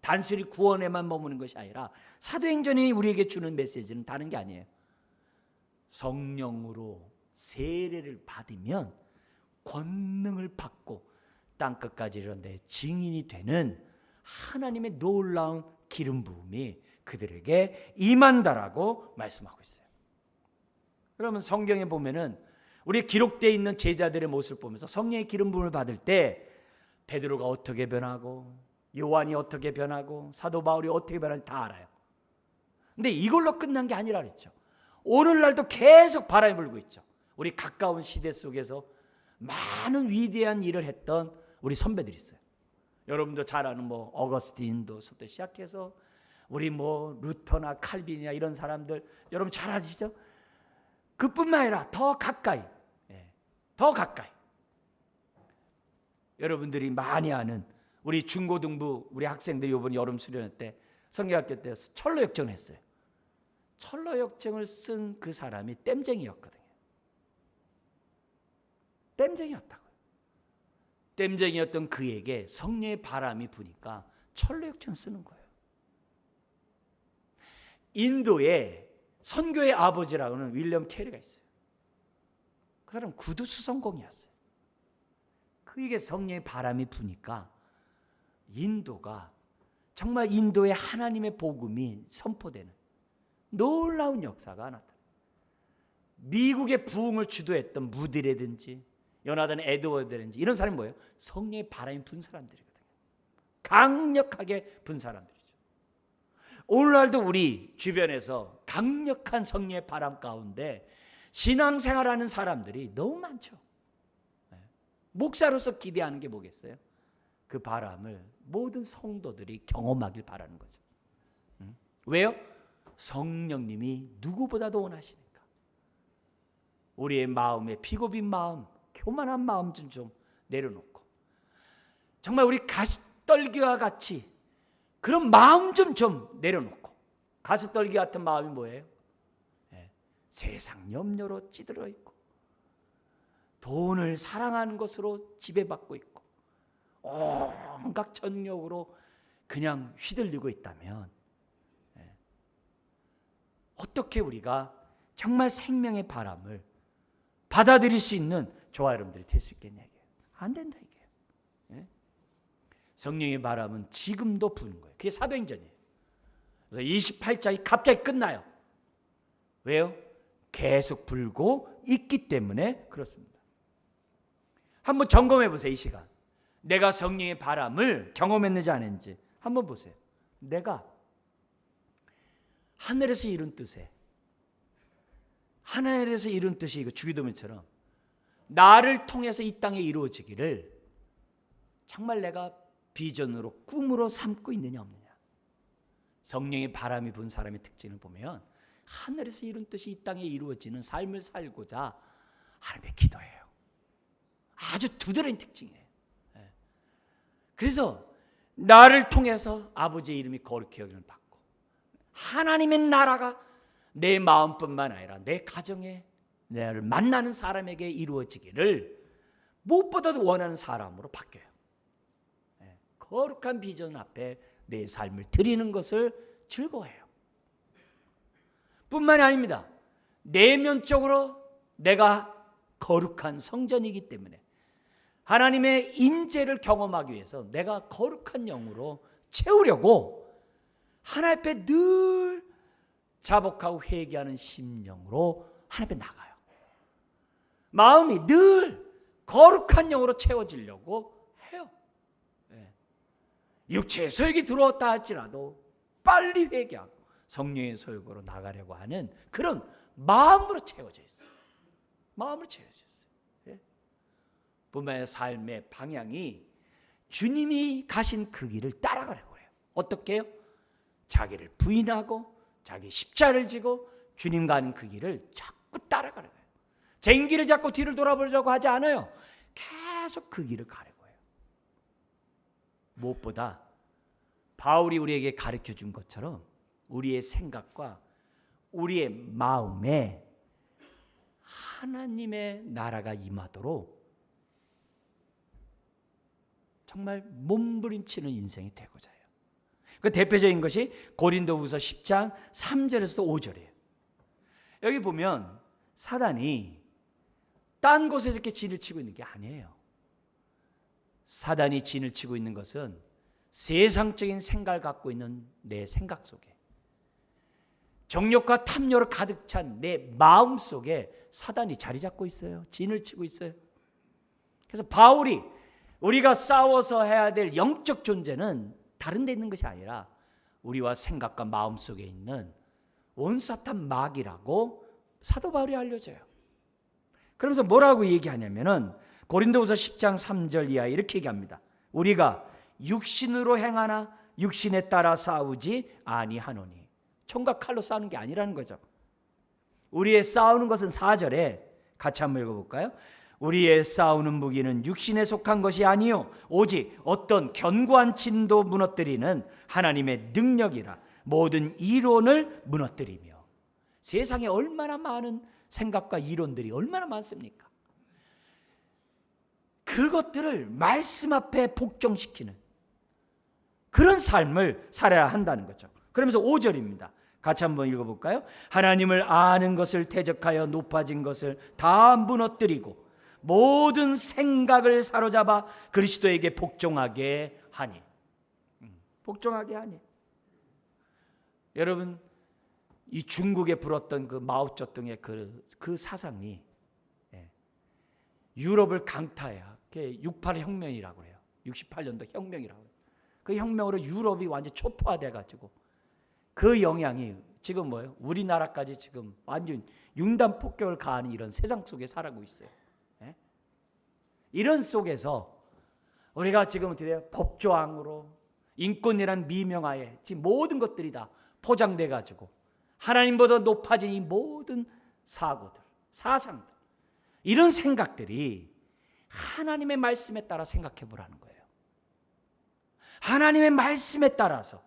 단순히 구원에만 머무는 것이 아니라 사도행전이 우리에게 주는 메시지는 다른 게 아니에요. 성령으로 세례를 받으면 권능을 받고 땅끝까지 이르는데 증인이 되는 하나님의 놀라운 기름 부음이 그들에게 임한다라고 말씀하고 있어요. 그러면 성경에 보면은 우리 기록되어 있는 제자들의 모습을 보면서 성령의 기름 부음을 받을 때 베드로가 어떻게 변하고 요한이 어떻게 변하고 사도 바울이 어떻게 변하는지 다 알아요. 근데 이걸로 끝난 게 아니라 그랬죠. 오늘날도 계속 바람이 불고 있죠. 우리 가까운 시대 속에서 많은 위대한 일을 했던 우리 선배들이 있어요. 여러분도 잘 아는 뭐 어거스틴도서부터 시작해서 우리 뭐 루터나 칼빈이나 이런 사람들 여러분 잘 아시죠? 그뿐만 아니라 더 가까이, 더 가까이 여러분들이 많이 아는 우리 중고등부 우리 학생들이 이번 여름 수련회 때 성경학교 때 철로 역정을 했어요. 철로 역정을 쓴 그 사람이 땜쟁이였거든요. 땜쟁이였다고요. 땜쟁이였던 그에게 성령의 바람이 부니까 철로 역정을 쓰는 거예요. 인도에 선교의 아버지라고 하는 윌리엄 캐리가 있어요. 그 사람 구두 수성공이었어요. 그에게 성령의 바람이 부니까 인도가 정말 인도의 하나님의 복음이 선포되는 놀라운 역사가 나타나요. 미국의 부흥을 주도했던 무디라든지 요나단 에드워드라든지 이런 사람이 뭐예요? 성령의 바람이 분 사람들이거든요. 강력하게 분 사람들이죠. 오늘날도 우리 주변에서 강력한 성령의 바람 가운데 신앙생활하는 사람들이 너무 많죠. 목사로서 기대하는 게 뭐겠어요? 그 바람을 모든 성도들이 경험하길 바라는 거죠. 왜요? 성령님이 누구보다도 원하시니까. 우리의 마음에 비고빈 마음, 교만한 마음 좀 내려놓고 정말 우리 가시떨기와 같이 그런 마음 좀 내려놓고. 가시떨기 같은 마음이 뭐예요? 세상 염려로 찌들어 있고 돈을 사랑하는 것으로 지배받고 있고 온갖 전력으로 그냥 휘둘리고 있다면 어떻게 우리가 정말 생명의 바람을 받아들일 수 있는 저와 여러분들이 될 수 있겠냐 이게 안 된다 이게. 성령의 바람은 지금도 부는 거예요. 그게 사도행전이에요. 그래서 28장이 갑자기 끝나요. 왜요? 계속 불고 있기 때문에 그렇습니다. 한번 점검해 보세요. 이 시간 내가 성령의 바람을 경험했는지 안 했는지 한번 보세요. 내가 하늘에서 이룬 뜻에 하늘에서 이룬 뜻이 이거 주기도문처럼 나를 통해서 이 땅에 이루어지기를 정말 내가 비전으로 꿈으로 삼고 있느냐 없느냐. 성령의 바람이 분 사람의 특징을 보면 하늘에서 이룬 뜻이 이 땅에 이루어지는 삶을 살고자 하나님의 기도해요. 아주 두드러진 특징이에요. 그래서 나를 통해서 아버지의 이름이 거룩히 여김을 받고 하나님의 나라가 내 마음뿐만 아니라 내 가정에 나를 만나는 사람에게 이루어지기를 무엇보다도 원하는 사람으로 바뀌어요. 거룩한 비전 앞에 내 삶을 드리는 것을 즐거워해요. 뿐만이 아닙니다. 내면적으로 내가 거룩한 성전이기 때문에 하나님의 임재를 경험하기 위해서 내가 거룩한 영으로 채우려고 하나님 앞에 늘 자복하고 회개하는 심령으로 하나님 앞에 나가요. 마음이 늘 거룩한 영으로 채워지려고 해요. 육체의 소욕이 들어왔다 할지라도 빨리 회개하고 성령의 소욕으로 나가려고 하는 그런 마음으로 채워져 있어요. 마음으로 채워져 있어요. 뿐만 아니라 삶의 방향이 주님이 가신 그 길을 따라가려고 해요. 어떻게 해요? 자기를 부인하고 자기 십자를 지고 주님 가는 그 길을 자꾸 따라가려고 해요. 쟁기를 잡고 뒤를 돌아보려고 하지 않아요. 계속 그 길을 가려고 해요. 무엇보다 바울이 우리에게 가르쳐 준 것처럼 우리의 생각과 우리의 마음에 하나님의 나라가 임하도록 정말 몸부림치는 인생이 되고자 해요. 그 대표적인 것이 고린도후서 10장 3절에서 5절이에요. 여기 보면 사단이 딴 곳에 이렇게 진을 치고 있는 게 아니에요. 사단이 진을 치고 있는 것은 세상적인 생각을 갖고 있는 내 생각 속에 정욕과 탐욕으로 가득 찬 내 마음 속에 사단이 자리 잡고 있어요. 진을 치고 있어요. 그래서 바울이 우리가 싸워서 해야 될 영적 존재는 다른 데 있는 것이 아니라 우리와 생각과 마음 속에 있는 원사탄 마귀라고 사도 바울이 알려줘요. 그러면서 뭐라고 얘기하냐면은 고린도후서 10장 3절 이하에 이렇게 얘기합니다. 우리가 육신으로 행하나 육신에 따라 싸우지 아니하노니. 총과 칼로 싸우는 게 아니라는 거죠. 우리의 싸우는 것은 4절에 같이 한번 읽어볼까요? 우리의 싸우는 무기는 육신에 속한 것이 아니요 오직 어떤 견고한 진도 무너뜨리는 하나님의 능력이라 모든 이론을 무너뜨리며. 세상에 얼마나 많은 생각과 이론들이 얼마나 많습니까? 그것들을 말씀 앞에 복종시키는 그런 삶을 살아야 한다는 거죠. 그러면서 5절입니다. 같이 한번 읽어볼까요? 하나님을 아는 것을 대적하여 높아진 것을 다 무너뜨리고 모든 생각을 사로잡아 그리스도에게 복종하게 하니. 복종하게 하니. 여러분, 이 중국에 불었던 그 마오쩌둥의 그 사상이 유럽을 강타해야 68 혁명이라고 해요. 68년도 혁명이라고 해요. 그 혁명으로 유럽이 완전 초토화돼 가지고 그 영향이 지금 뭐예요? 우리나라까지 지금 완전 융단 폭격을 가하는 이런 세상 속에 살아가고 있어요. 이런 속에서 우리가 지금 법조항으로 인권이란 미명하에 지금 모든 것들이 다 포장돼 가지고 하나님보다 높아진 이 모든 사고들, 사상들, 이런 생각들이 하나님의 말씀에 따라 생각해 보라는 거예요. 하나님의 말씀에 따라서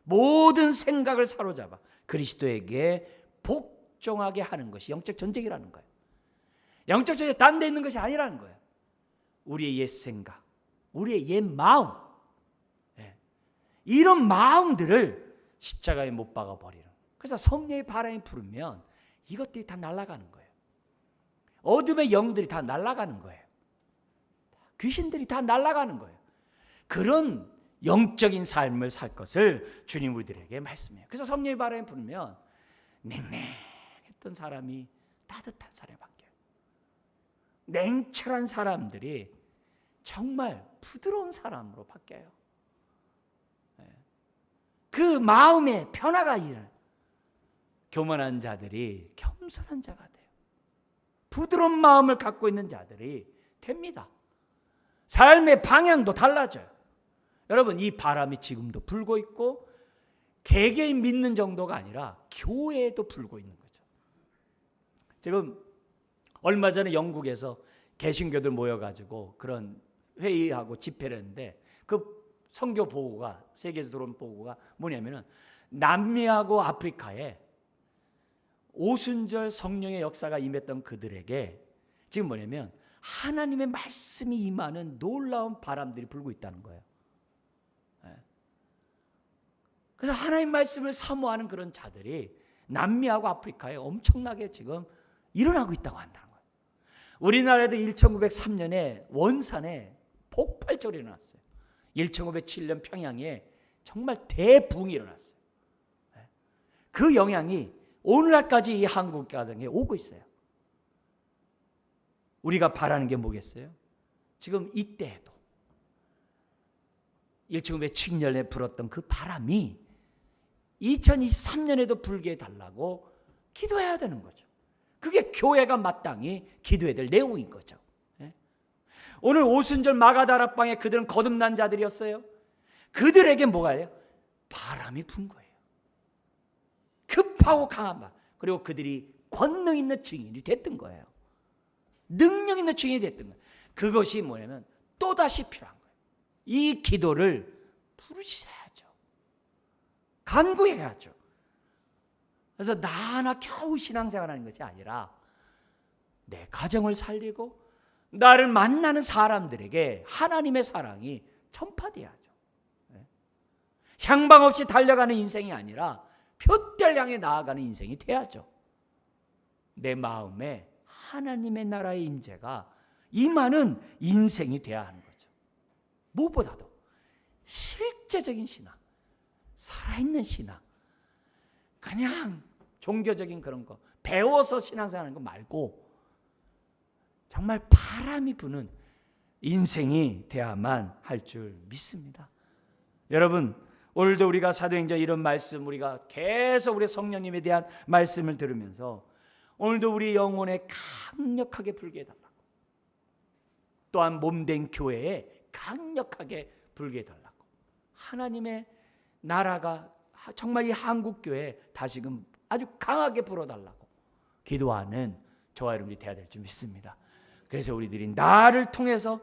모든 생각을 사로잡아 그리스도에게 복종하게 하는 것이 영적 전쟁이라는 거예요. 영적 전쟁이 딴 데 있는 것이 아니라는 거예요. 우리의 옛 생각, 우리의 옛 마음, 이런 마음들을 십자가에 못 박아 버리는. 그래서 성령의 바람이 불면 이것들이 다 날아가는 거예요. 어둠의 영들이 다 날아가는 거예요. 귀신들이 다 날아가는 거예요. 그런 영적인 삶을 살 것을 주님 우리들에게 말씀해요. 그래서 성령의 바람이 불면 냉랭했던 사람이 따뜻한 사람이 바뀌어요. 냉철한 사람들이 정말 부드러운 사람으로 바뀌어요. 그 마음의 변화가 일어나요. 교만한 자들이 겸손한 자가 돼요. 부드러운 마음을 갖고 있는 자들이 됩니다. 삶의 방향도 달라져요. 여러분, 이 바람이 지금도 불고 있고 개개인 믿는 정도가 아니라 교회에도 불고 있는 거죠. 지금 얼마 전에 영국에서 개신교들 모여가지고 그런 회의하고 집회를 했는데 그 선교 보고가, 세계에서 들어온 보고가 뭐냐면은 남미하고 아프리카에 오순절 성령의 역사가 임했던 그들에게 지금 뭐냐면 하나님의 말씀이 임하는 놀라운 바람들이 불고 있다는 거예요. 그래서 하나님 말씀을 사모하는 그런 자들이 남미하고 아프리카에 엄청나게 지금 일어나고 있다고 한다는 거예요. 우리나라에도 1903년에 원산에 폭발적으로 일어났어요. 1907년 평양에 정말 대붕이 일어났어요. 그 영향이 오늘날까지 이 한국 가정에 오고 있어요. 우리가 바라는 게 뭐겠어요? 지금 이때에도 1907년에 불었던 그 바람이 2023년에도 불게 해달라고 기도해야 되는 거죠. 그게 교회가 마땅히 기도해야 될 내용인 거죠. 오늘 오순절 마가다락방에 그들은 거듭난 자들이었어요. 그들에게 뭐가 해요? 바람이 분 거예요. 급하고 강한 바. 그리고 그들이 권능 있는 증인이 됐던 거예요. 능력 있는 증인이 됐던 거예요. 그것이 뭐냐면 또다시 필요한 거예요. 이 기도를 부르짖어야죠. 간구해야죠. 그래서 나 하나 겨우 신앙생활하는 것이 아니라 내 가정을 살리고 나를 만나는 사람들에게 하나님의 사랑이 전파돼야죠. 향방 없이 달려가는 인생이 아니라 표대를 향해 나아가는 인생이 돼야죠. 내 마음에 하나님의 나라의 임재가 임하는 인생이 돼야 하는 거죠. 무엇보다도 실제적인 신앙, 살아있는 신앙, 그냥 종교적인 그런 거 배워서 신앙생활하는 거 말고 정말 바람이 부는 인생이 돼야만 할 줄 믿습니다. 여러분, 오늘도 우리가 사도행전 이런 말씀, 우리가 계속 우리 성령님에 대한 말씀을 들으면서 오늘도 우리 영혼에 강력하게 불게 해달라고, 또한 몸된 교회에 강력하게 불게 해달라고, 하나님의 나라가 정말 이 한국교회에 다시금 아주 강하게 불어달라고 기도하는 저와 여러분이 되어야 될 줄 믿습니다. 그래서 우리들이 나를 통해서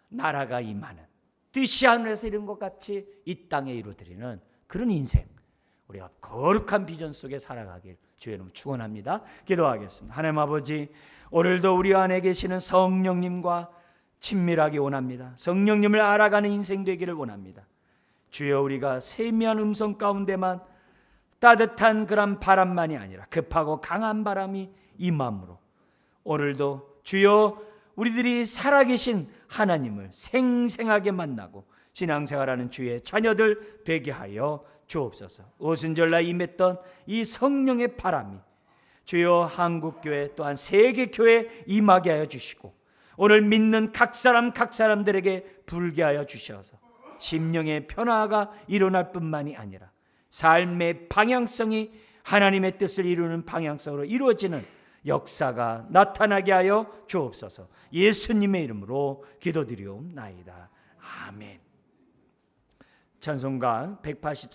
나라가 임하는, 뜻이 하늘에서 이룬 것 같이 이 땅에 이루어드리는 그런 인생, 우리가 거룩한 비전 속에 살아가길 주의 이름으로 축원합니다. 기도하겠습니다. 하나님 아버지, 오늘도 우리 안에 계시는 성령님과 친밀하게 원합니다. 성령님을 알아가는 인생 되기를 원합니다. 주여, 우리가 세미한 음성 가운데만 따뜻한 그런 바람만이 아니라 급하고 강한 바람이 임함으로 오늘도 주여 우리들이 살아계신 하나님을 생생하게 만나고 신앙생활하는 주의 자녀들 되게 하여 주옵소서. 오순절날 임했던 이 성령의 바람이 주여 한국교회 또한 세계교회에 임하게 하여 주시고 오늘 믿는 각 사람들에게 불게 하여 주셔서 심령의 변화가 일어날 뿐만이 아니라 삶의 방향성이 하나님의 뜻을 이루는 방향성으로 이루어지는 역사가 나타나게 하여 주옵소서. 예수님의 이름으로 기도드리옵나이다. 아멘. 찬송가 184